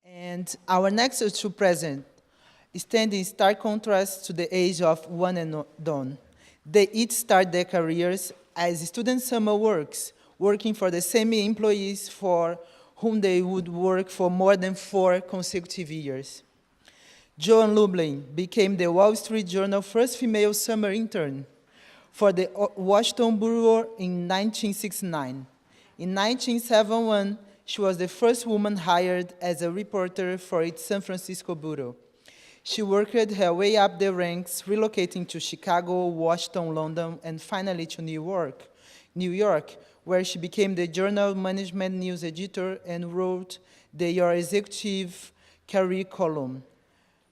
And our next two present stand in stark contrast to the age of one and done. They each start their careers as student summer works, working for the same employees for whom they would work for more than 4 consecutive years. Joann Lublin became the Wall Street Journal's first female summer intern for the Washington Bureau in 1969. In 1971, she was the first woman hired as a reporter for its San Francisco bureau. She worked her way up the ranks, relocating to Chicago, Washington, London, and finally to New York, where she became the journal management news editor and wrote the Your Executive Career column.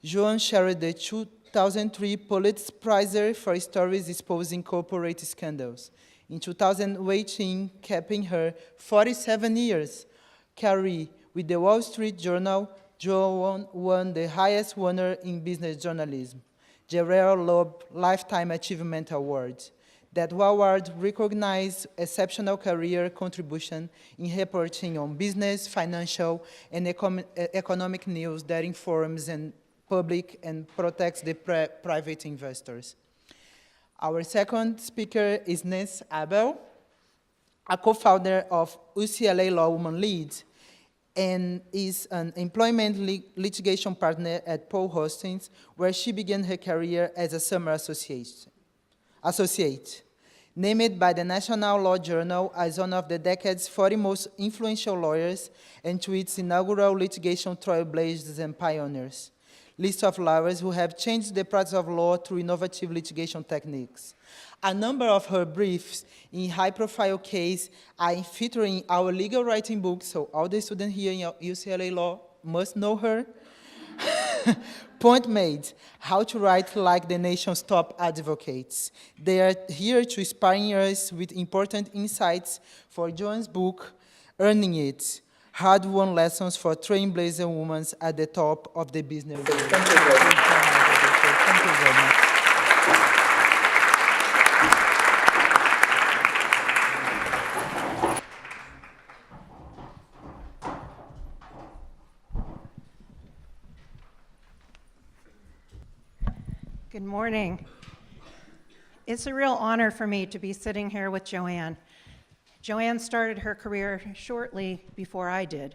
Joann shared the 2003 Pulitzer-Prize for stories exposing corporate scandals. In 2018, capping her 47 years career with the Wall Street Journal, Joann won the highest honor in business journalism, the Rare Loeb Lifetime Achievement Award. That award recognizes exceptional career contribution in reporting on business, financial, and economic news that informs and public and protects the private investors. Our second speaker is Nancy Abell, a co-founder of UCLA Law Women Lead, and is an employment litigation partner at Paul Hastings, where she began her career as a summer associate. Named by the National Law Journal as one of the decade's 40 most influential lawyers and to its inaugural litigation trailblazers and pioneers. List of lawyers who have changed the practice of law through innovative litigation techniques. A number of her briefs in high-profile cases are featured in our legal writing book, so all the students here in UCLA Law must know her. Point made, how to write like the nation's top advocates. They are here to inspire us with important insights for Joann's book, Earning It, Hard-won lessons for trailblazing women at the top of the business world. Thank you very much. Thank you very much. Good morning. It's a real honor for me to be sitting here with Joann. Joann started her career shortly before I did,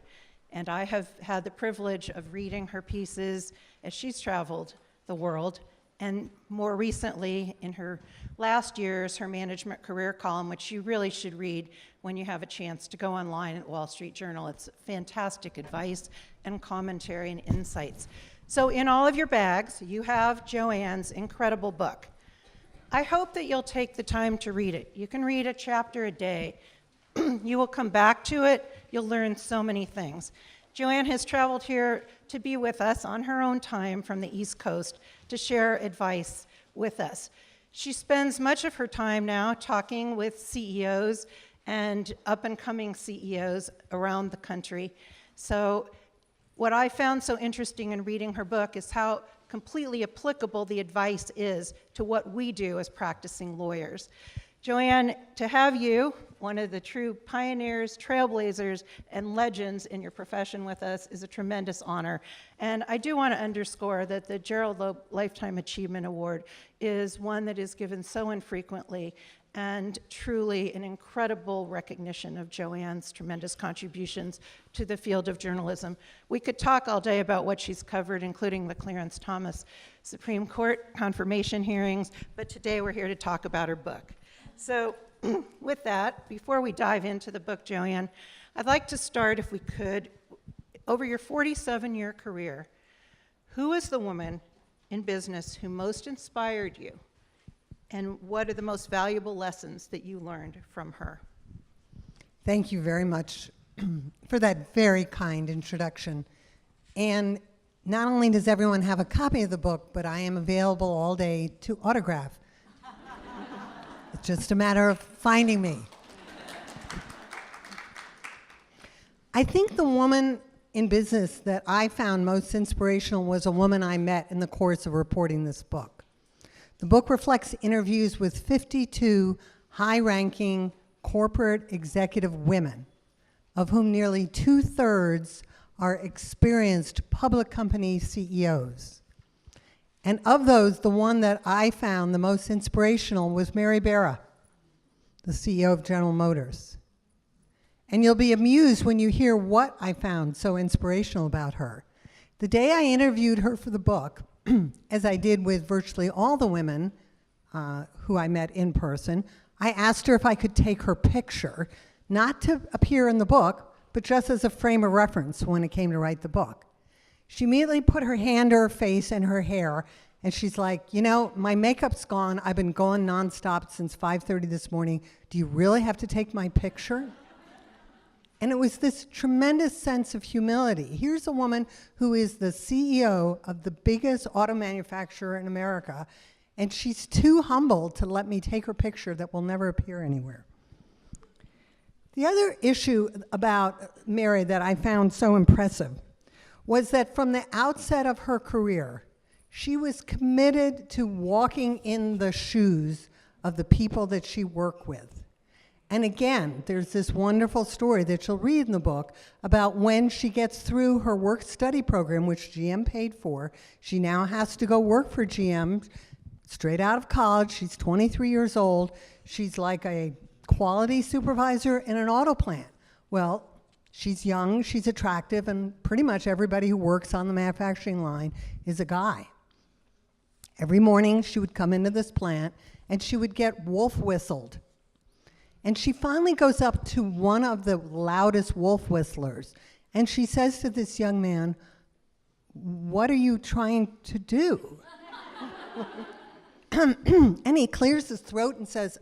and I have had the privilege of reading her pieces as she's traveled the world, and more recently, in her last years, her management career column, which you really should read when you have a chance to go online at Wall Street Journal. It's fantastic advice and commentary and insights. So in all of your bags, you have Joann's incredible book. I hope that you'll take the time to read it. You can read a chapter a day. You will come back to it. You'll learn so many things. Joann has traveled here to be with us on her own time from the East Coast to share advice with us. She spends much of her time now talking with CEOs and up-and-coming CEOs around the country. So what I found so interesting in reading her book is how completely applicable the advice is to what we do as practicing lawyers. Joann, to have you, one of the true pioneers, trailblazers, and legends in your profession with us is a tremendous honor. And I do want to underscore that the Gerald Loeb Lifetime Achievement Award is one that is given so infrequently and truly an incredible recognition of Joann's tremendous contributions to the field of journalism. We could talk all day about what she's covered, including the Clarence Thomas Supreme Court confirmation hearings, but today we're here to talk about her book. So with that, before we dive into the book, Joann, I'd like to start, if we could, over your 47-year career, who is the woman in business who most inspired you? And what are the most valuable lessons that you learned from her? Thank you very much for that very kind introduction. And not only does everyone have a copy of the book, but I am available all day to autograph. It's just a matter of finding me. I think the woman in business that I found most inspirational was a woman I met in the course of reporting this book. The book reflects interviews with 52 high-ranking corporate executive women, of whom nearly 2/3 are experienced public company CEOs. And of those, the one that I found the most inspirational was Mary Barra, the CEO of General Motors. And you'll be amused when you hear what I found so inspirational about her. The day I interviewed her for the book, as I did with virtually all the women who I met in person, I asked her if I could take her picture, not to appear in the book, but just as a frame of reference when it came to write the book. She immediately put her hand to her face and her hair, and she's like, you know, my makeup's gone. I've been going nonstop since 5:30 this morning. Do you really have to take my picture? And it was this tremendous sense of humility. Here's a woman who is the CEO of the biggest auto manufacturer in America, and she's too humble to let me take her picture that will never appear anywhere. The other issue about Mary that I found so impressive was that from the outset of her career, she was committed to walking in the shoes of the people that she worked with. And again, there's this wonderful story that you'll read in the book about when she gets through her work-study program, which GM paid for. She now has to go work for GM straight out of college. She's 23 years old. She's like a quality supervisor in an auto plant. Well, she's young, she's attractive, and pretty much everybody who works on the manufacturing line is a guy. Every morning she would come into this plant and she would get wolf whistled. And she finally goes up to one of the loudest wolf whistlers and she says to this young man, "What are you trying to do?" And he clears his throat and says,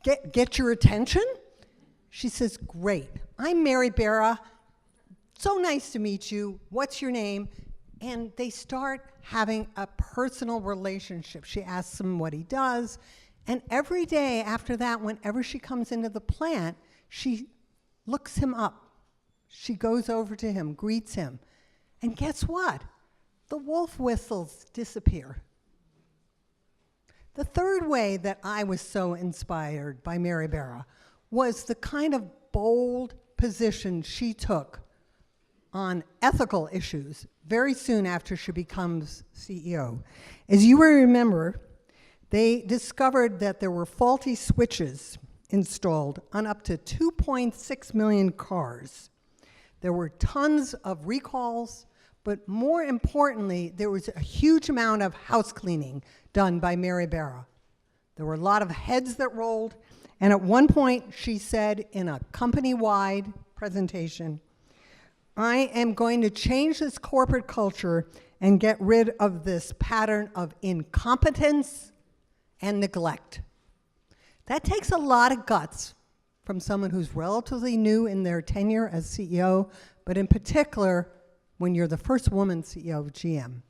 get your attention? She says, "Great. I'm Mary Barra. So nice to meet you. What's your name?" And they start having a personal relationship. She asks him what he does. And every day after that, whenever she comes into the plant, she looks him up. She goes over to him, greets him. And guess what? The wolf whistles disappear. The third way that I was so inspired by Mary Barra was the kind of bold position she took on ethical issues very soon after she becomes CEO. As you will remember, they discovered that there were faulty switches installed on up to 2.6 million cars. There were tons of recalls, but more importantly, there was a huge amount of house cleaning done by Mary Barra. There were a lot of heads that rolled, and at one point she said in a company-wide presentation, "I am going to change this corporate culture and get rid of this pattern of incompetence and neglect." That takes a lot of guts from someone who's relatively new in their tenure as CEO, but in particular, when you're the first woman CEO of GM.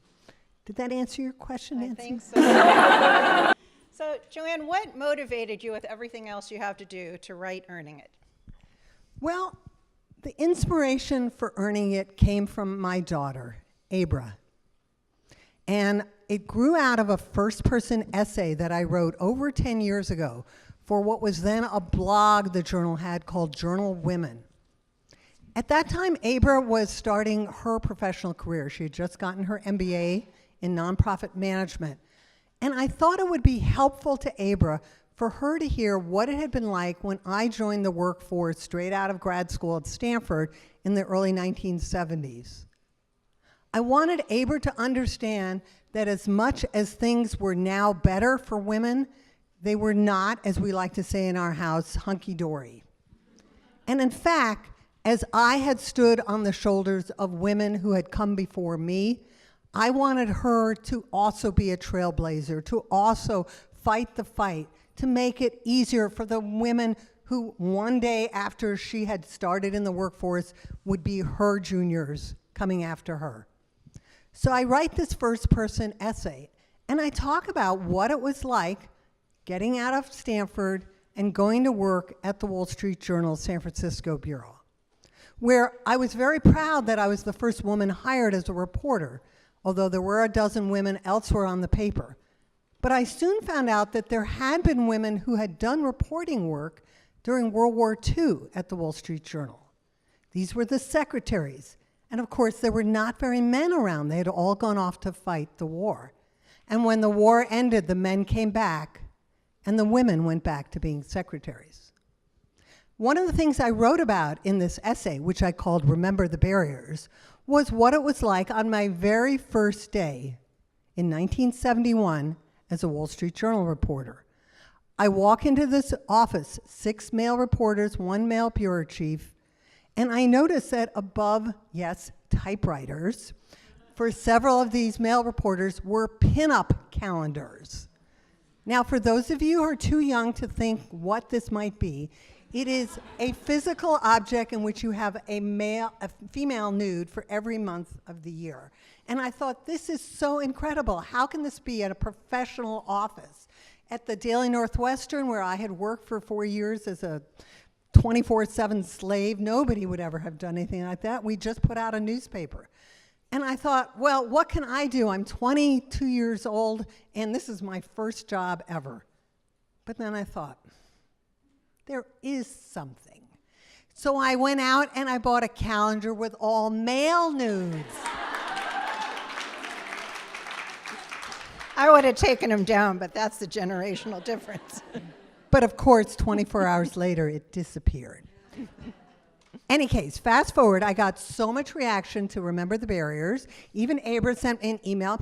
Did that answer your question, Nancy? I think so. So, Joann, what motivated you with everything else you have to do to write Earning It? Well, the inspiration for Earning It came from my daughter, Abra. And it grew out of a first-person essay that I wrote over 10 years ago for what was then a blog the journal had called Journal Women. At that time, Abra was starting her professional career. She had just gotten her MBA in nonprofit management. And I thought it would be helpful to Abra for her to hear what it had been like when I joined the workforce straight out of grad school at Stanford in the early 1970s. I wanted Abra to understand that as much as things were now better for women, they were not, as we like to say in our house, hunky-dory. And in fact, as I had stood on the shoulders of women who had come before me, I wanted her to also be a trailblazer, to also fight the fight, to make it easier for the women who one day after she had started in the workforce would be her juniors coming after her. So I write this first-person essay, and I talk about what it was like getting out of Stanford and going to work at the Wall Street Journal's San Francisco bureau, where I was very proud that I was the first woman hired as a reporter, although there were a dozen women elsewhere on the paper. But I soon found out that there had been women who had done reporting work during World War II at the Wall Street Journal. These were the secretaries. And of course, there were not very men around. They had all gone off to fight the war. And when the war ended, the men came back, and the women went back to being secretaries. One of the things I wrote about in this essay, which I called Remember the Barriers, was what it was like on my very first day in 1971 as a Wall Street Journal reporter. I walk into this office, 6 male reporters, 1 male bureau chief, and I notice that above, yes, typewriters, for several of these male reporters were pinup calendars. Now, for those of you who are too young to think what this might be, it is a physical object in which you have a female nude for every month of the year. And I thought, this is so incredible. How can this be at a professional office? At the Daily Northwestern, where I had worked for 4 years as a 24/7 slave, nobody would ever have done anything like that. We just put out a newspaper. And I thought, well, what can I do? I'm 22 years old, and this is my first job ever. But then I thought, there is something. So I went out and I bought a calendar with all male nudes. I would have taken him down, but that's the generational difference. But of course, 24 hours later, it disappeared. Any case, fast forward, I got so much reaction to Remember the Barriers, even Abra sent me an email,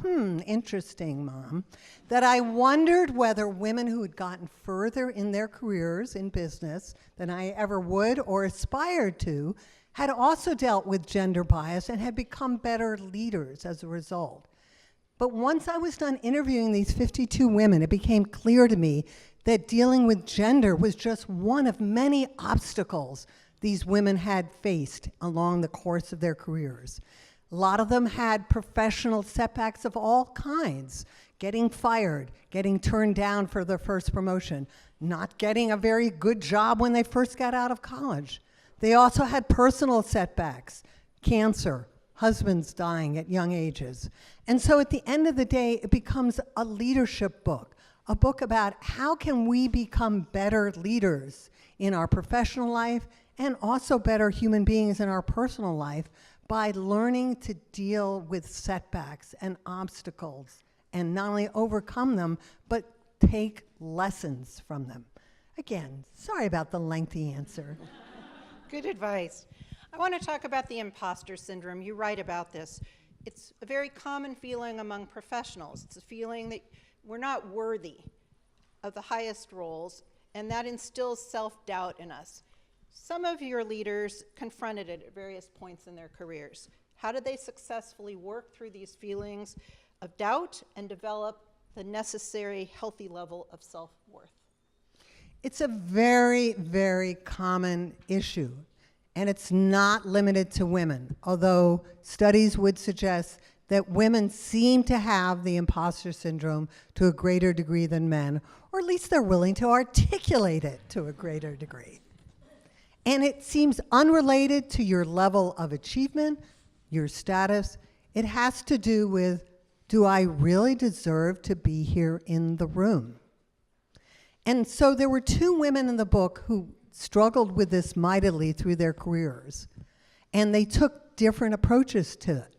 interesting, Mom, that I wondered whether women who had gotten further in their careers in business than I ever would or aspired to had also dealt with gender bias and had become better leaders as a result. But once I was done interviewing these 52 women, it became clear to me that dealing with gender was just one of many obstacles these women had faced along the course of their careers. A lot of them had professional setbacks of all kinds, getting fired, getting turned down for their first promotion, not getting a very good job when they first got out of college. They also had personal setbacks, cancer, husbands dying at young ages. And so at the end of the day, it becomes a leadership book, a book about how can we become better leaders in our professional life and also better human beings in our personal life by learning to deal with setbacks and obstacles and not only overcome them, but take lessons from them. Again, sorry about the lengthy answer. Good advice. I want to talk about the imposter syndrome. You write about this. It's a very common feeling among professionals. It's a feeling that we're not worthy of the highest roles, and that instills self-doubt in us. Some of your leaders confronted it at various points in their careers. How did they successfully work through these feelings of doubt and develop the necessary healthy level of self-worth? It's a very, very common issue, and it's not limited to women, although studies would suggest that women seem to have the imposter syndrome to a greater degree than men, or at least they're willing to articulate it to a greater degree. And it seems unrelated to your level of achievement, your status. It has to do with, do I really deserve to be here in the room? And so there were 2 women in the book who struggled with this mightily through their careers, and they took different approaches to it.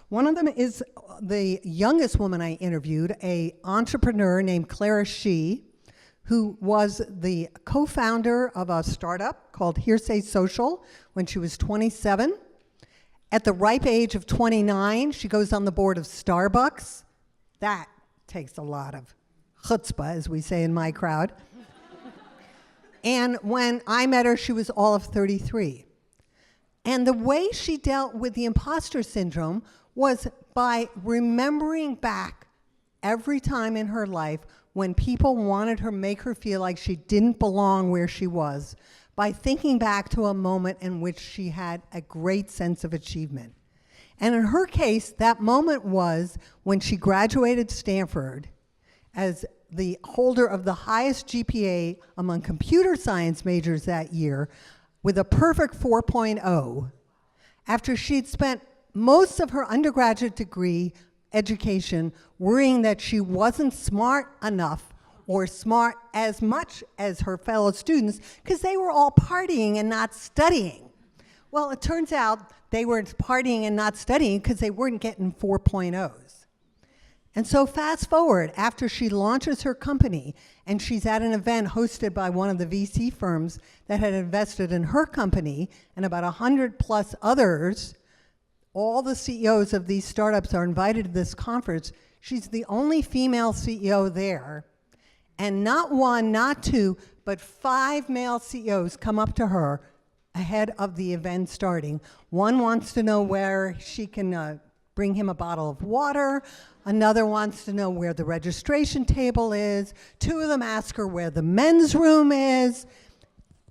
One of them is the youngest woman I interviewed, an entrepreneur named Clara Shih, who was the co-founder of a startup called Hearsay Social when she was 27. At the ripe age of 29, she goes on the board of Starbucks. That takes a lot of chutzpah, as we say in my crowd. And when I met her, she was all of 33. And the way she dealt with the imposter syndrome was by remembering back every time in her life when people wanted her, make her feel like she didn't belong where she was, by thinking back to a moment in which she had a great sense of achievement. And in her case, that moment was when she graduated Stanford as the holder of the highest GPA among computer science majors that year with a perfect 4.0, after she'd spent most of her undergraduate degree education worrying that she wasn't smart enough or smart as much as her fellow students because they were all partying and not studying. Well, it turns out they were partying and not studying because they weren't getting 4.0s. And so fast forward, after she launches her company and she's at an event hosted by one of the VC firms that had invested in her company and about 100 plus others, all the CEOs of these startups are invited to this conference. She's the only female CEO there. And not one, not two, but 5 male CEOs come up to her ahead of the event starting. One wants to know where she can bring him a bottle of water. Another wants to know where the registration table is. 2 of them ask her where the men's room is.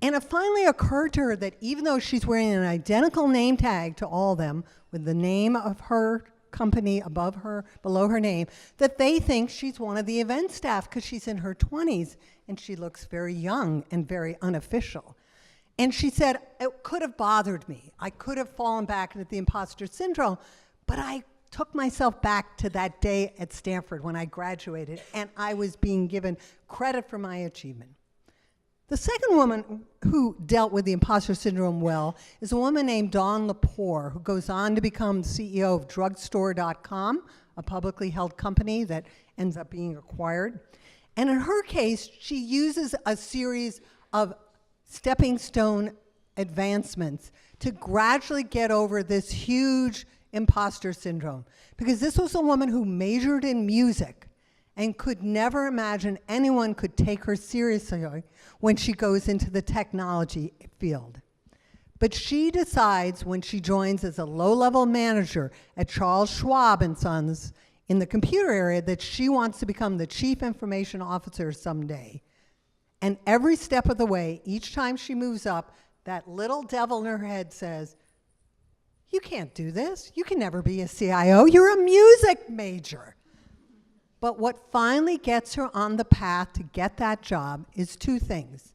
And it finally occurred to her that even though she's wearing an identical name tag to all of them, with the name of her company above her, below her name, that they think she's one of the event staff because she's in her 20s and she looks very young and very unofficial. And she said, it could have bothered me. I could have fallen back into the imposter syndrome, but I took myself back to that day at Stanford when I graduated, and I was being given credit for my achievement. The second woman who dealt with the imposter syndrome well is a woman named Dawn Lepore, who goes on to become CEO of drugstore.com, a publicly held company that ends up being acquired. And in her case, she uses a series of stepping stone advancements to gradually get over this huge imposter syndrome. Because this was a woman who majored in music and could never imagine anyone could take her seriously when she goes into the technology field. But she decides when she joins as a low-level manager at Charles Schwab & Sons in the computer area that she wants to become the chief information officer someday. And every step of the way, each time she moves up, that little devil in her head says, you can't do this. You can never be a CIO. You're a music major. But what finally gets her on the path to get that job is 2 things.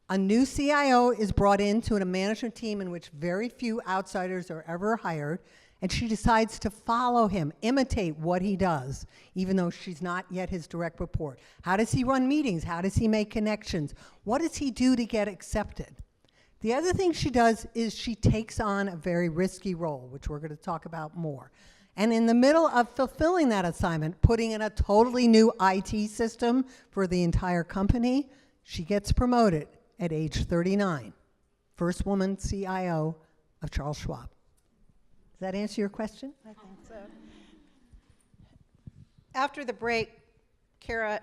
A new CIO is brought into a management team in which very few outsiders are ever hired, and she decides to follow him, imitate what he does, even though she's not yet his direct report. How does he run meetings? How does he make connections? What does he do to get accepted? The other thing she does is she takes on a very risky role, which we're going to talk about more. And in the middle of fulfilling that assignment, putting in a totally new IT system for the entire company, she gets promoted at age 39. First woman CIO of Charles Schwab. Does that answer your question? I think so. After the break, Kara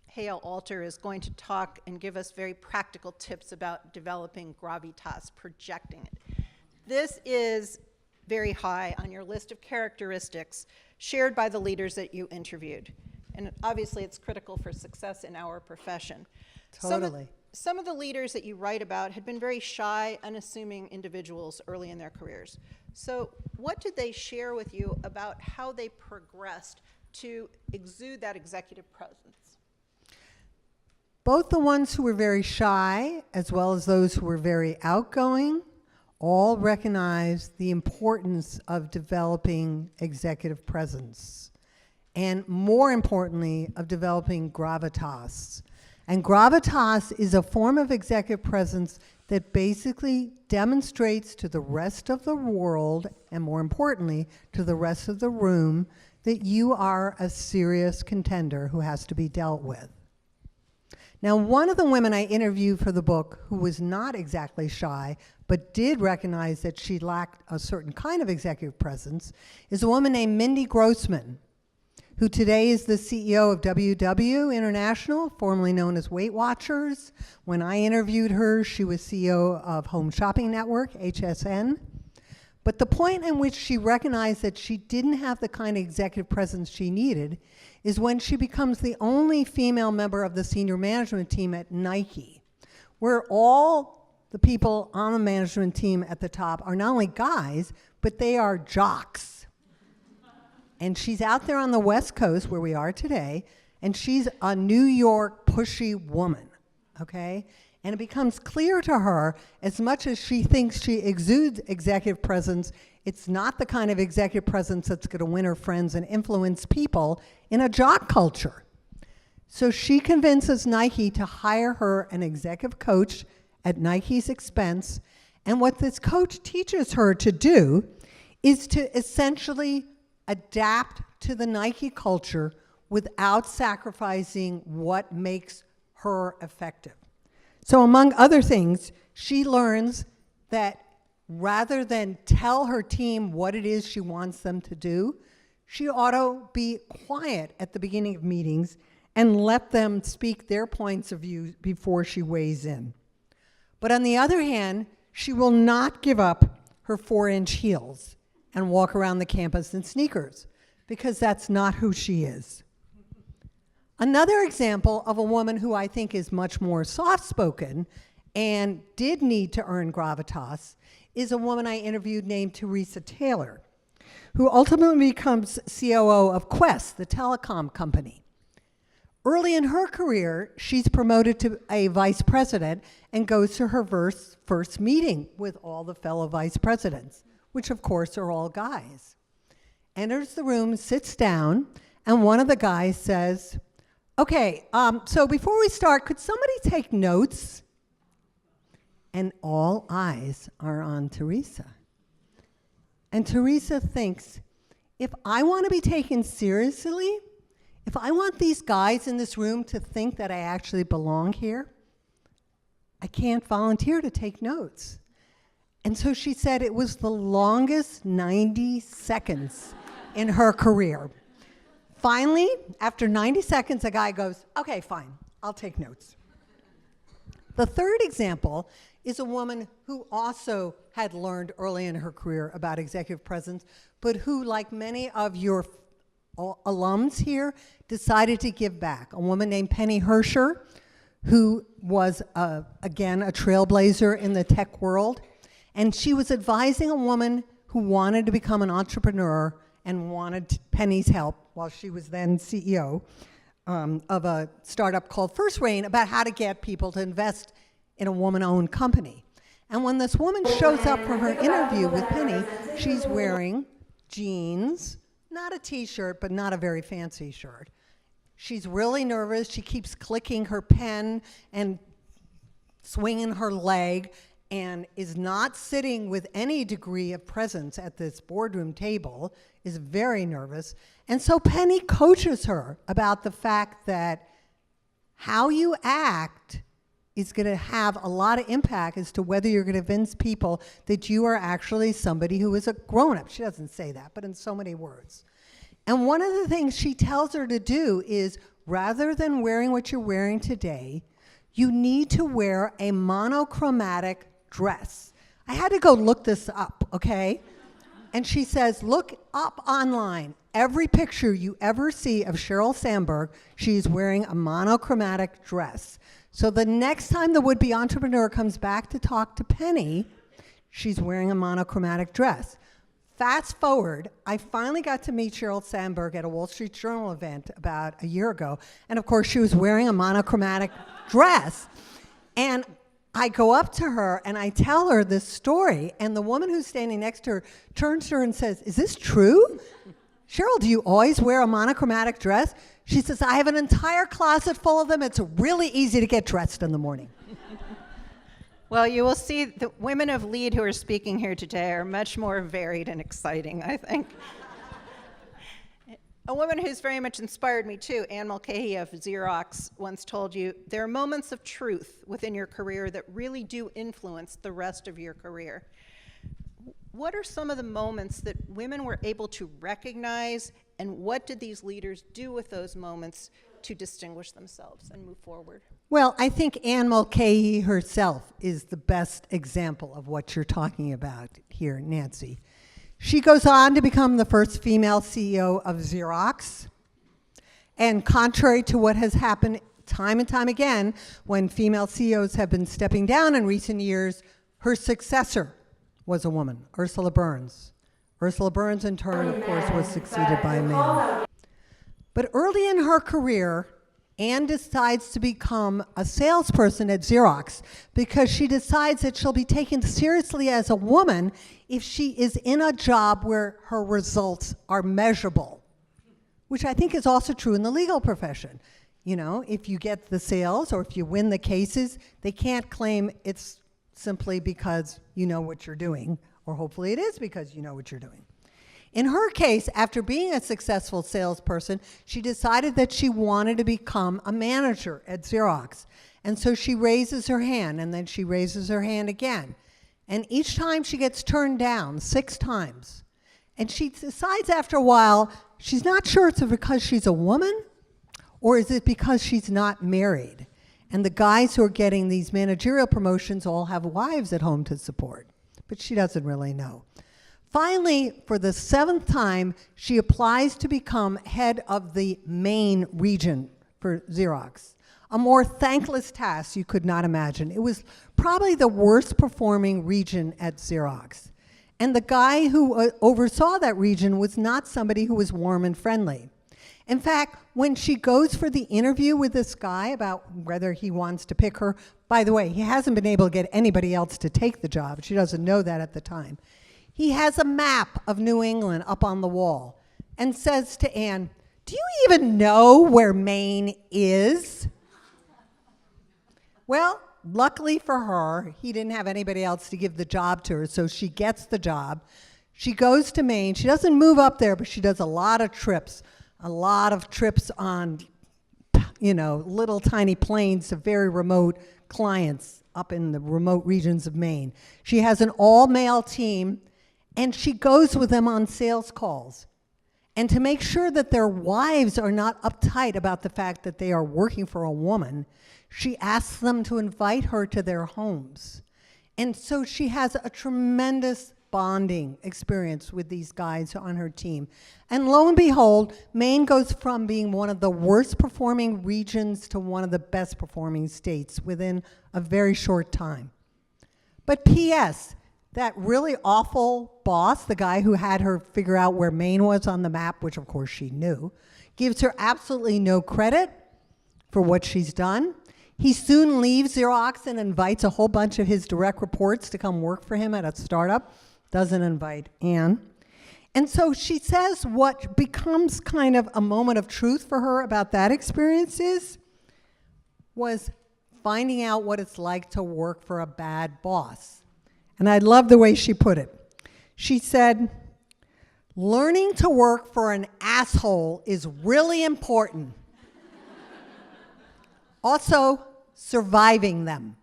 Hale-Alter is going to talk and give us very practical tips about developing Gravitas, projecting it. This is very high on your list of characteristics shared by the leaders that you interviewed. And obviously it's critical for success in our profession. Totally. Some of the leaders that you write about had been very shy, unassuming individuals early in their careers. So what did they share with you about how they progressed to exude that executive presence? Both the ones who were very shy, as well as those who were very outgoing, all recognized the importance of developing executive presence, and more importantly, of developing gravitas. And gravitas is a form of executive presence that basically demonstrates to the rest of the world, and more importantly, to the rest of the room, that you are a serious contender who has to be dealt with. Now, one of the women I interviewed for the book who was not exactly shy, but did recognize that she lacked a certain kind of executive presence, is a woman named Mindy Grossman, who today is the CEO of WW International, formerly known as Weight Watchers. When I interviewed her, she was CEO of Home Shopping Network, HSN. But the point in which she recognized that she didn't have the kind of executive presence she needed is when she becomes the only female member of the senior management team at Nike, where all the people on the management team at the top are not only guys, but they are jocks. And she's out there on the West Coast, where we are today, and she's a New York pushy woman, okay? And it becomes clear to her, as much as she thinks she exudes executive presence, it's not the kind of executive presence that's going to win her friends and influence people in a jock culture. So she convinces Nike to hire her an executive coach at Nike's expense, And what this coach teaches her to do is to essentially adapt to the Nike culture without sacrificing what makes her effective. So among other things, she learns that rather than tell her team what it is she wants them to do, she ought to be quiet at the beginning of meetings and let them speak their points of view before she weighs in. But on the other hand, she will not give up her 4-inch heels and walk around the campus in sneakers, because that's not who she is. Another example of a woman who I think is much more soft-spoken and did need to earn gravitas is a woman I interviewed named Teresa Taylor, who ultimately becomes COO of Quest, the telecom company. Early in her career, she's promoted to a vice president and goes to her first meeting with all the fellow vice presidents, which of course are all guys. Enters the room, sits down, and one of the guys says, okay, so before we start, could somebody take notes? And all eyes are on Teresa. And Teresa thinks, if I want to be taken seriously, if I want these guys in this room to think that I actually belong here, I can't volunteer to take notes. And so she said it was the longest 90 seconds in her career. Finally, after 90 seconds, a guy goes, okay, fine, I'll take notes. The third example is a woman who also had learned early in her career about executive presence, but who, like many of your alums here, decided to give back. A woman named Penny Hersher, who was, again, a trailblazer in the tech world. And she was advising a woman who wanted to become an entrepreneur and wanted Penny's help while she was then CEO of a startup called First Rain about how to get people to invest in a woman-owned company. And when this woman shows up for her interview with Penny, she's wearing jeans, not a t-shirt, but not a very fancy shirt. She's really nervous. She keeps clicking her pen and swinging her leg and is not sitting with any degree of presence at this boardroom table, is very nervous. And so Penny coaches her about the fact that how you act is going to have a lot of impact as to whether you're going to convince people that you are actually somebody who is a grown-up. She doesn't say that, but in so many words. And one of the things she tells her to do is, rather than wearing what you're wearing today, you need to wear a monochromatic dress. I had to go look this up, okay? And she says, look up online. Every picture you ever see of Sheryl Sandberg, she's wearing a monochromatic dress. So the next time the would-be entrepreneur comes back to talk to Penny, she's wearing a monochromatic dress. Fast forward, I finally got to meet Sheryl Sandberg at a Wall Street Journal event about a year ago. And of course, she was wearing a monochromatic dress. And I go up to her and I tell her this story. And the woman who's standing next to her turns to her and says, is this true? Sheryl, do you always wear a monochromatic dress? She says, I have an entire closet full of them. It's really easy to get dressed in the morning. Well, you will see the women of lead who are speaking here today are much more varied and exciting, I think. A woman who's very much inspired me too, Anne Mulcahy of Xerox, once told you, there are moments of truth within your career that really do influence the rest of your career. What are some of the moments that women were able to recognize, and what did these leaders do with those moments to distinguish themselves and move forward? Well, I think Anne Mulcahy herself is the best example of what you're talking about here, Nancy. She goes on to become the first female CEO of Xerox. And contrary to what has happened time and time again, when female CEOs have been stepping down in recent years, her successor was a woman, Ursula Burns. Ursula Burns, in turn, of course, was succeeded by a man. But early in her career, Anne decides to become a salesperson at Xerox because she decides that she'll be taken seriously as a woman if she is in a job where her results are measurable, which I think is also true in the legal profession. You know, if you get the sales or if you win the cases, they can't claim it's simply because you know what you're doing, or hopefully it is because you know what you're doing. In her case, after being a successful salesperson, she decided that she wanted to become a manager at Xerox. And so she raises her hand, and then she raises her hand again. And each time she gets turned down 6 times. And she decides after a while, she's not sure it's because she's a woman, or is it because she's not married? And the guys who are getting these managerial promotions all have wives at home to support. But she doesn't really know. Finally, for the 7th time, she applies to become head of the Maine region for Xerox. A more thankless task you could not imagine. It was probably the worst performing region at Xerox. And the guy who oversaw that region was not somebody who was warm and friendly. In fact, when she goes for the interview with this guy about whether he wants to pick her, by the way, he hasn't been able to get anybody else to take the job. She doesn't know that at the time. He has a map of New England up on the wall and says to Anne, "Do you even know where Maine is?" Well, luckily for her, he didn't have anybody else to give the job to her, so she gets the job. She goes to Maine. She doesn't move up there, but she does a lot of trips on, little tiny planes to very remote clients up in the remote regions of Maine. She has an all-male team, and she goes with them on sales calls. And to make sure that their wives are not uptight about the fact that they are working for a woman, she asks them to invite her to their homes. And so she has a tremendous bonding experience with these guys on her team. And lo and behold, Maine goes from being one of the worst performing regions to one of the best performing states within a very short time. But P.S., that really awful boss, the guy who had her figure out where Maine was on the map, which of course she knew, gives her absolutely no credit for what she's done. He soon leaves Xerox and invites a whole bunch of his direct reports to come work for him at a startup. Doesn't invite Anne. And so she says what becomes kind of a moment of truth for her about that experience was finding out what it's like to work for a bad boss. And I love the way she put it. She said, "Learning to work for an asshole is really important. Also, surviving them."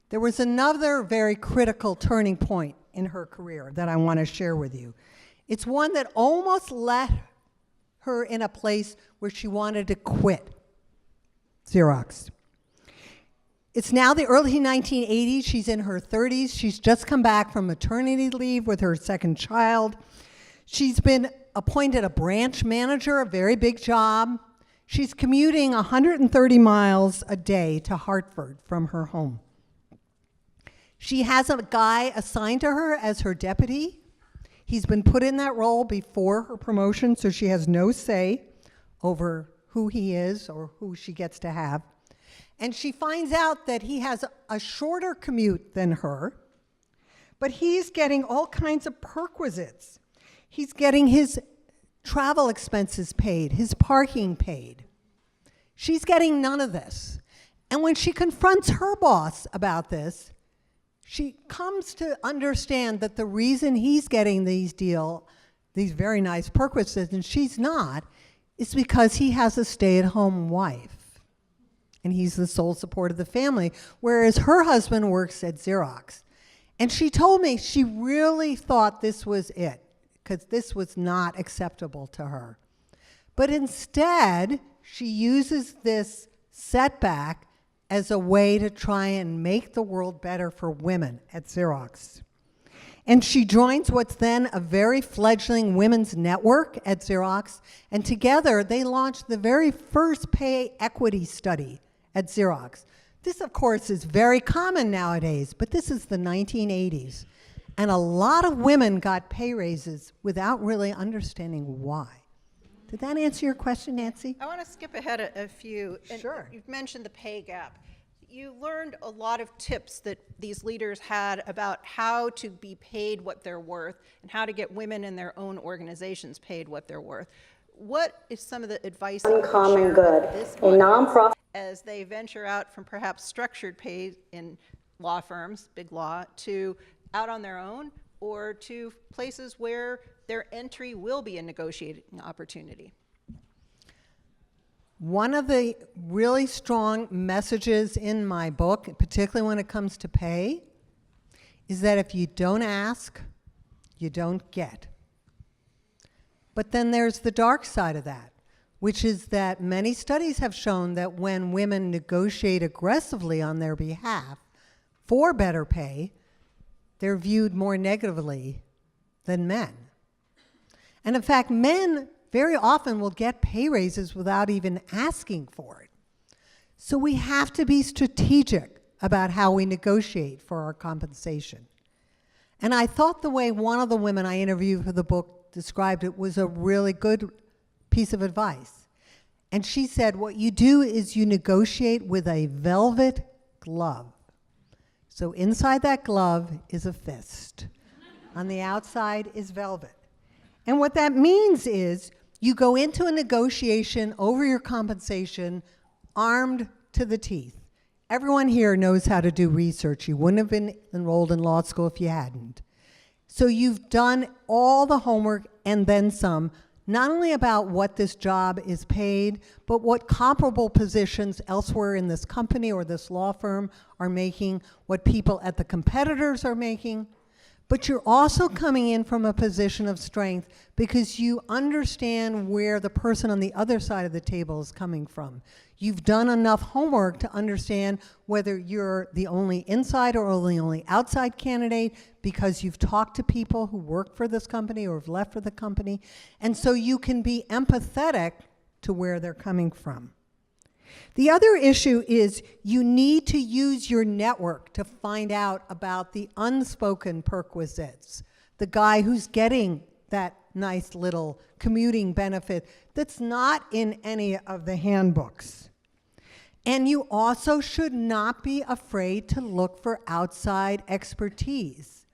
There was another very critical turning point in her career that I want to share with you. It's one that almost led her in a place where she wanted to quit Xerox. It's now the early 1980s. She's in her 30s. She's just come back from maternity leave with her 2nd child. She's been appointed a branch manager, a very big job. She's commuting 130 miles a day to Hartford from her home. She has a guy assigned to her as her deputy. He's been put in that role before her promotion, so she has no say over who he is or who she gets to have. And she finds out that he has a shorter commute than her, but he's getting all kinds of perquisites. He's getting his travel expenses paid, his parking paid. She's getting none of this. And when she confronts her boss about this, she comes to understand that the reason he's getting these very nice perquisites, and she's not, is because he has a stay-at-home wife. And he's the sole support of the family, whereas her husband works at Xerox. And she told me she really thought this was it, because this was not acceptable to her. But instead, she uses this setback as a way to try and make the world better for women at Xerox. And she joins what's then a very fledgling women's network at Xerox, and together they launched the very first pay equity study at Xerox. This, of course, is very common nowadays, but this is the 1980s. And a lot of women got pay raises without really understanding why. Did that answer your question, Nancy? I want to skip ahead a few. Sure. You've mentioned the pay gap. You learned a lot of tips that these leaders had about how to be paid what they're worth and how to get women in their own organizations paid what they're worth. What is some of the advice that you could share with this audience as they venture out from perhaps structured pay in law firms, big law, to out on their own, or to places where their entry will be a negotiating opportunity? One of the really strong messages in my book, particularly when it comes to pay, is that if you don't ask, you don't get. But then there's the dark side of that, which is that many studies have shown that when women negotiate aggressively on their behalf for better pay, they're viewed more negatively than men. And in fact, men very often will get pay raises without even asking for it. So we have to be strategic about how we negotiate for our compensation. And I thought the way one of the women I interviewed for the book described it was a really good piece of advice. And she said, what you do is you negotiate with a velvet glove. So inside that glove is a fist. On the outside is velvet. And what that means is you go into a negotiation over your compensation armed to the teeth. Everyone here knows how to do research. You wouldn't have been enrolled in law school if you hadn't. So you've done all the homework and then some, not only about what this job is paid, but what comparable positions elsewhere in this company or this law firm are making, what people at the competitors are making. But you're also coming in from a position of strength because you understand where the person on the other side of the table is coming from. You've done enough homework to understand whether you're the only inside or the only outside candidate because you've talked to people who work for this company or have left for the company. And so you can be empathetic to where they're coming from. The other issue is you need to use your network to find out about the unspoken perquisites, the guy who's getting that nice little commuting benefit that's not in any of the handbooks. And you also should not be afraid to look for outside expertise.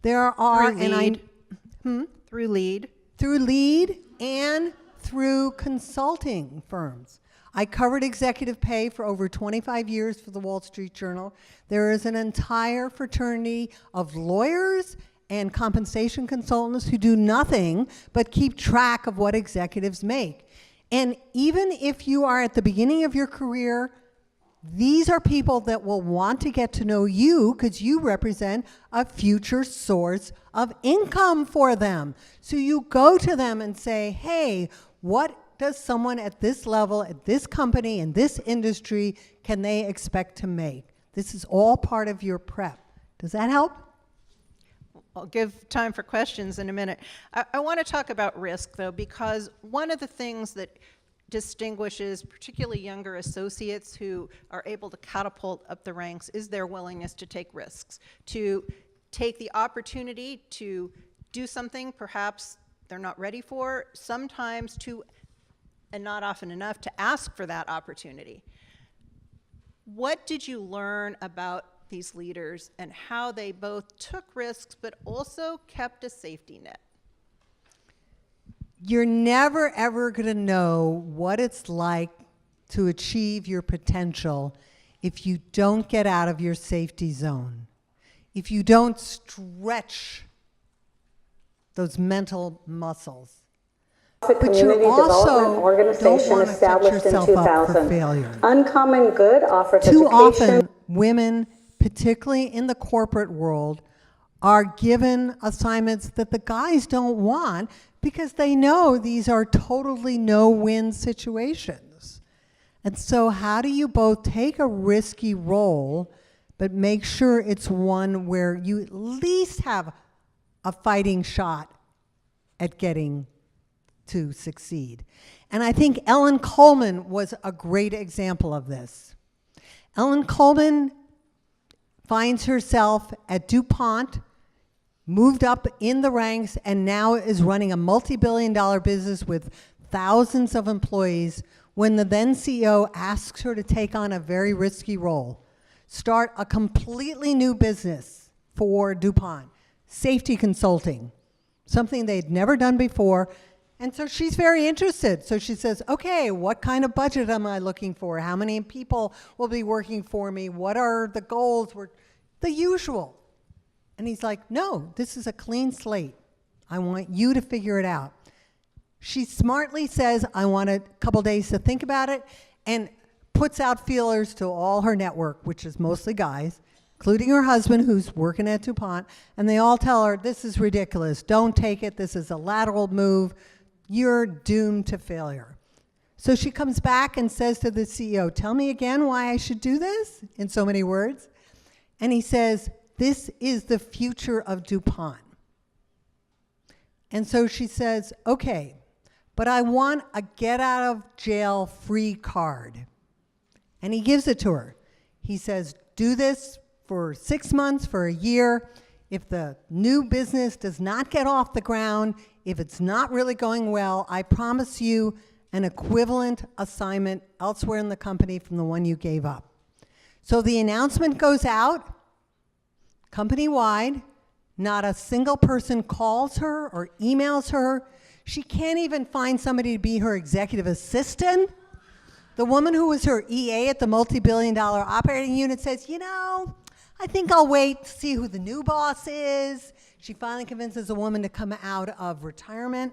There are, Through LEAD. Through LEAD and through consulting firms. I covered executive pay for over 25 years for the Wall Street Journal. There is an entire fraternity of lawyers and compensation consultants who do nothing but keep track of what executives make. And even if you are at the beginning of your career, these are people that will want to get to know you because you represent a future source of income for them. So you go to them and say, hey, what does someone at this level, at this company, in this industry, can they expect to make? This is all part of your prep. Does that help? I'll give time for questions in a minute. I want to talk about risk, though, because one of the things that distinguishes particularly younger associates who are able to catapult up the ranks is their willingness to take risks, to take the opportunity to do something perhaps they're not ready for, sometimes to, and not often enough, to ask for that opportunity. What did you learn about these leaders and how they both took risks but also kept a safety net? You're never ever going to know what it's like to achieve your potential if you don't get out of your safety zone, if you don't stretch those mental muscles. But you also don't want to set yourself up for failure. Uncommon Good offers Too education. often, women, particularly in the corporate world, are given assignments that the guys don't want because they know these are totally no-win situations. And so how do you both take a risky role but make sure it's one where you at least have a fighting shot at getting to succeed? And I think Ellen Kullman was a great example of this. Ellen Kullman finds herself at DuPont, moved up in the ranks, and now is running a multi-billion-dollar business with thousands of employees when the then CEO asks her to take on a very risky role, start a completely new business for DuPont, safety consulting, something they'd never done before. And so she's very interested. So she says, okay, what kind of budget am I looking for? How many people will be working for me? What are the goals? the usual. And he's like, no, this is a clean slate. I want you to figure it out. She smartly says, I want a couple days to think about it, and puts out feelers to all her network, which is mostly guys, including her husband who's working at DuPont, and they all tell her, this is ridiculous, don't take it, this is a lateral move, you're doomed to failure. So she comes back and says to the CEO, tell me again why I should do this, in so many words. And he says, this is the future of DuPont. And so she says, okay, but I want a get out of jail free card. And he gives it to her. He says, do this for 6 months, for a year. If the new business does not get off the ground, if it's not really going well, I promise you an equivalent assignment elsewhere in the company from the one you gave up. So the announcement goes out, company-wide. Not a single person calls her or emails her. She can't even find somebody to be her executive assistant. The woman who was her EA at the multi-billion-dollar operating unit says, you know, I think I'll wait to see who the new boss is. She finally convinces a woman to come out of retirement.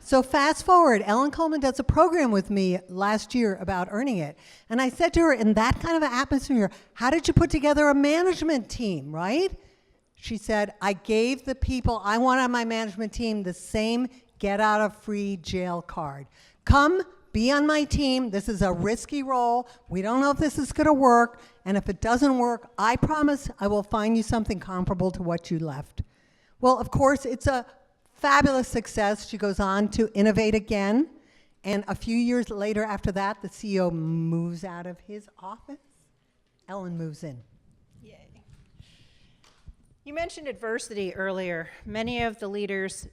So fast forward, Ellen Kullman does a program with me last year about earning it. And I said to her, in that kind of an atmosphere, how did you put together a management team, right? She said, I gave the people I want on my management team the same get out of free jail card. Come, be on my team. This is a risky role. We don't know if this is going to work. And if it doesn't work, I promise I will find you something comparable to what you left. Well, of course, it's a fabulous success. She goes on to innovate again. And a few years later after that, the CEO moves out of his office. Ellen moves in. You mentioned adversity earlier. Many of the leaders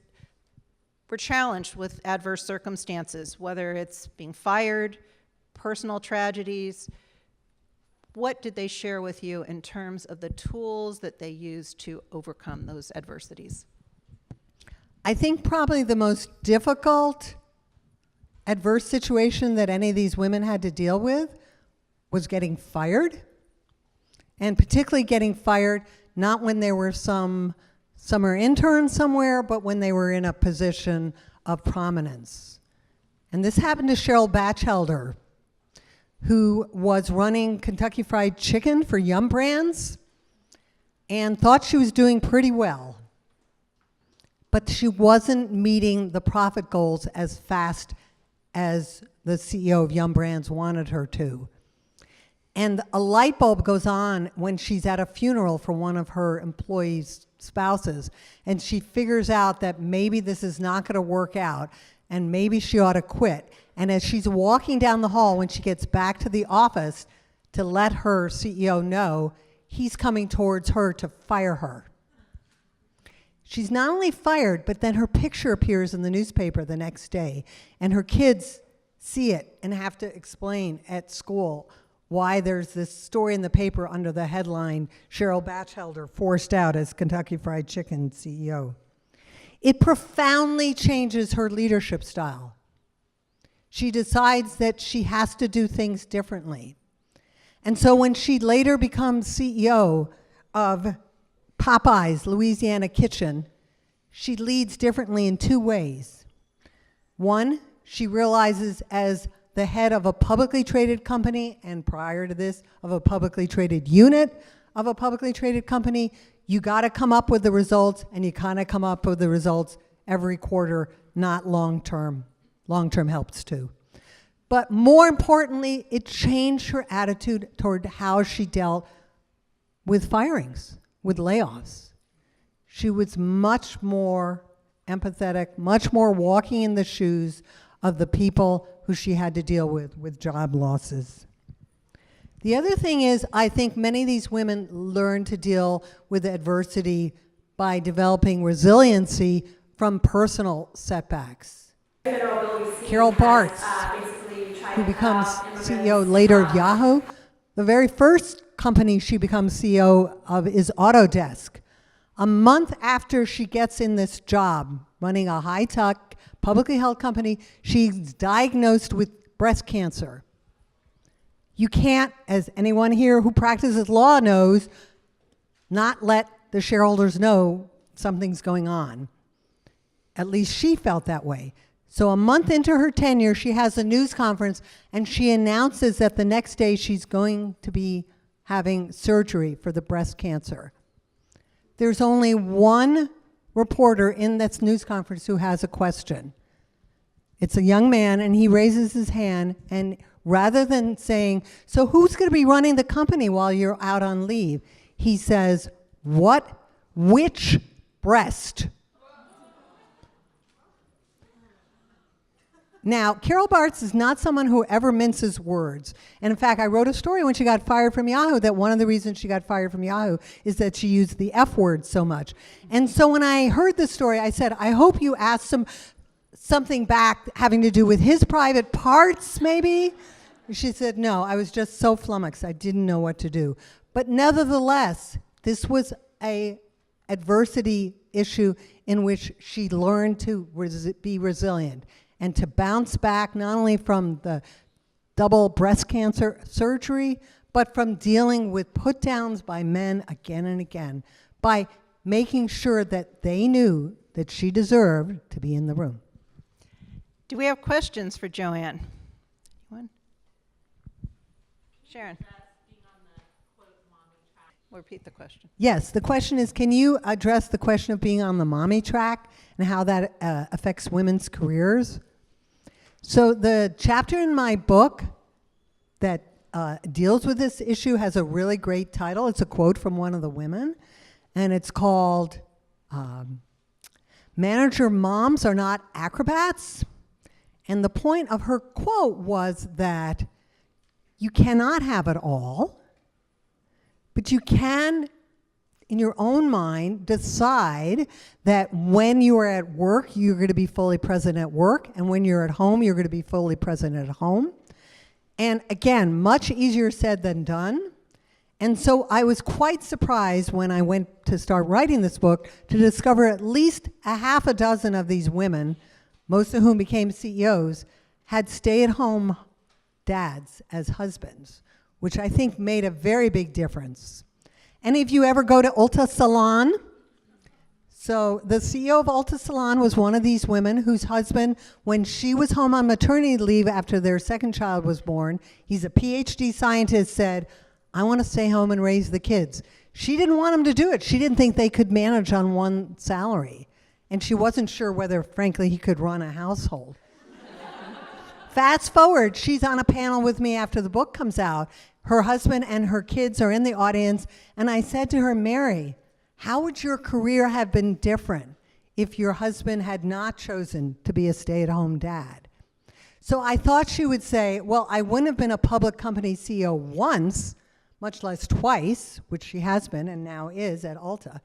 were challenged with adverse circumstances, whether it's being fired, personal tragedies. What did they share with you in terms of the tools that they used to overcome those adversities? I think probably the most difficult adverse situation that any of these women had to deal with was getting fired, and particularly getting fired not when they were some summer intern somewhere, but when they were in a position of prominence. And this happened to Cheryl Batchelder, who was running Kentucky Fried Chicken for Yum Brands and thought she was doing pretty well. But she wasn't meeting the profit goals as fast as the CEO of Yum Brands wanted her to. And a light bulb goes on when she's at a funeral for one of her employees' spouses, and she figures out that maybe this is not going to work out, and maybe she ought to quit. And as she's walking down the hall, when she gets back to the office to let her CEO know, he's coming towards her to fire her. She's not only fired, but then her picture appears in the newspaper the next day, and her kids see it and have to explain at school why there's this story in the paper under the headline, Cheryl Batchelder forced out as Kentucky Fried Chicken CEO. It profoundly changes her leadership style. She decides that she has to do things differently. And so when she later becomes CEO of Popeye's Louisiana Kitchen, she leads differently in two ways. One, she realizes as the head of a publicly traded company, and prior to this, of a publicly traded unit of a publicly traded company, you gotta come up with the results, and you kinda come up with the results every quarter, not long-term. Long-term helps too. But more importantly, it changed her attitude toward how she dealt with firings, with layoffs. She was much more empathetic, much more walking in the shoes of the people who she had to deal with job losses. The other thing is, I think many of these women learn to deal with adversity by developing resiliency from personal setbacks. Carol Bartz, who becomes CEO later of Yahoo, the very first company she becomes CEO of is Autodesk. A month after she gets in this job, running a high-tech, publicly held company, she's diagnosed with breast cancer. You can't, as anyone here who practices law knows, not let the shareholders know something's going on. At least she felt that way. So a month into her tenure, she has a news conference and she announces that the next day she's going to be having surgery for the breast cancer. There's only one reporter in this news conference who has a question. It's a young man, and he raises his hand, and rather than saying, so who's going to be running the company while you're out on leave? He says, which breast? Now, Carol Bartz is not someone who ever minces words. And in fact, I wrote a story when she got fired from Yahoo that one of the reasons she got fired from Yahoo is that she used the F word so much. And so when I heard the story, I said, I hope you asked something back having to do with his private parts, maybe? She said, no, I was just so flummoxed. I didn't know what to do. But nevertheless, this was a adversity issue in which she learned to be resilient and to bounce back not only from the double breast cancer surgery, but from dealing with put-downs by men again and again, by making sure that they knew that she deserved to be in the room. Do we have questions for Joann? Anyone? Sharon. We'll repeat the question. Yes, the question is, can you address the question of being on the mommy track and how that affects women's careers? So the chapter in my book that deals with this issue has a really great title. It's a quote from one of the women, and it's called Manager Moms Are Not Acrobats. And the point of her quote was that you cannot have it all, but you can, in your own mind, decide that when you are at work, you're going to be fully present at work, and when you're at home, you're going to be fully present at home. And again, much easier said than done. And so I was quite surprised when I went to start writing this book to discover at least a half a dozen of these women, most of whom became CEOs, had stay-at-home dads as husbands, which I think made a very big difference. Any of you ever go to Ulta Salon? So the CEO of Ulta Salon was one of these women whose husband, when she was home on maternity leave after their second child was born, he's a PhD scientist, said, I want to stay home and raise the kids. She didn't want him to do it. She didn't think they could manage on one salary. And she wasn't sure whether, frankly, he could run a household. Fast forward, she's on a panel with me after the book comes out. Her husband and her kids are in the audience, and I said to her, Mary, how would your career have been different if your husband had not chosen to be a stay-at-home dad? So I thought she would say, well, I wouldn't have been a public company CEO once, much less twice, which she has been and now is at Ulta.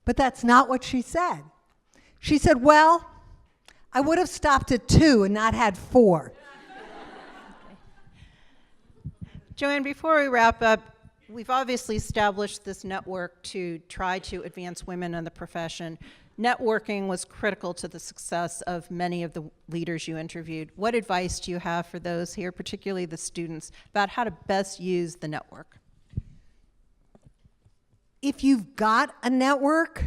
But that's not what she said. She said, well, I would have stopped at 2 and not had 4. Joann, before we wrap up, we've obviously established this network to try to advance women in the profession. Networking was critical to the success of many of the leaders you interviewed. What advice do you have for those here, particularly the students, about how to best use the network? If you've got a network,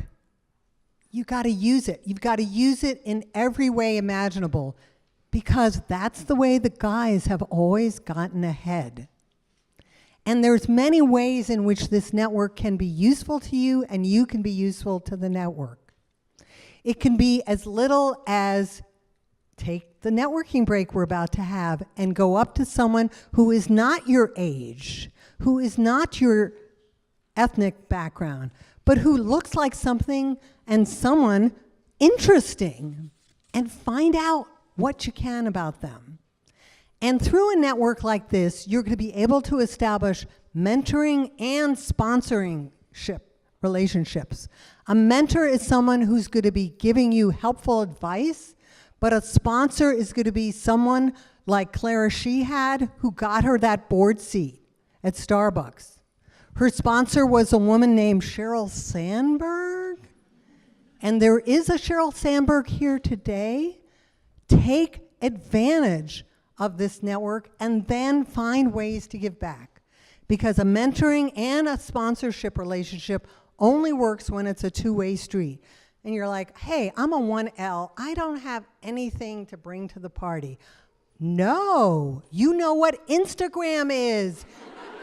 you got to use it. You've got to use it in every way imaginable, because that's the way the guys have always gotten ahead. And there's many ways in which this network can be useful to you, and you can be useful to the network. It can be as little as take the networking break we're about to have and go up to someone who is not your age, who is not your ethnic background, but who looks like something and someone interesting, and find out what you can about them. And through a network like this, you're going to be able to establish mentoring and sponsoring relationships. A mentor is someone who's going to be giving you helpful advice, but a sponsor is going to be someone like Clara Shih had, who got her that board seat at Starbucks. Her sponsor was a woman named Sheryl Sandberg. And there is a Sheryl Sandberg here today. Take advantage of this network and then find ways to give back. Because a mentoring and a sponsorship relationship only works when it's a two-way street. And you're like, hey, I'm a 1L. I don't have anything to bring to the party. No, you know what Instagram is.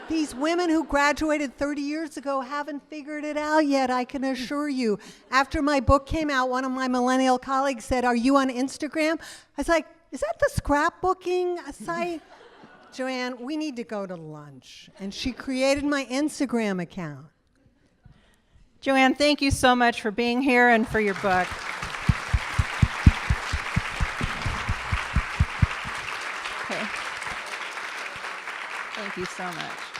These women who graduated 30 years ago haven't figured it out yet, I can assure you. After my book came out, one of my millennial colleagues said, are you on Instagram? I was like, is that the scrapbooking site? Joann, we need to go to lunch. And she created my Instagram account. Joann, thank you so much for being here and for your book. Okay. Thank you so much.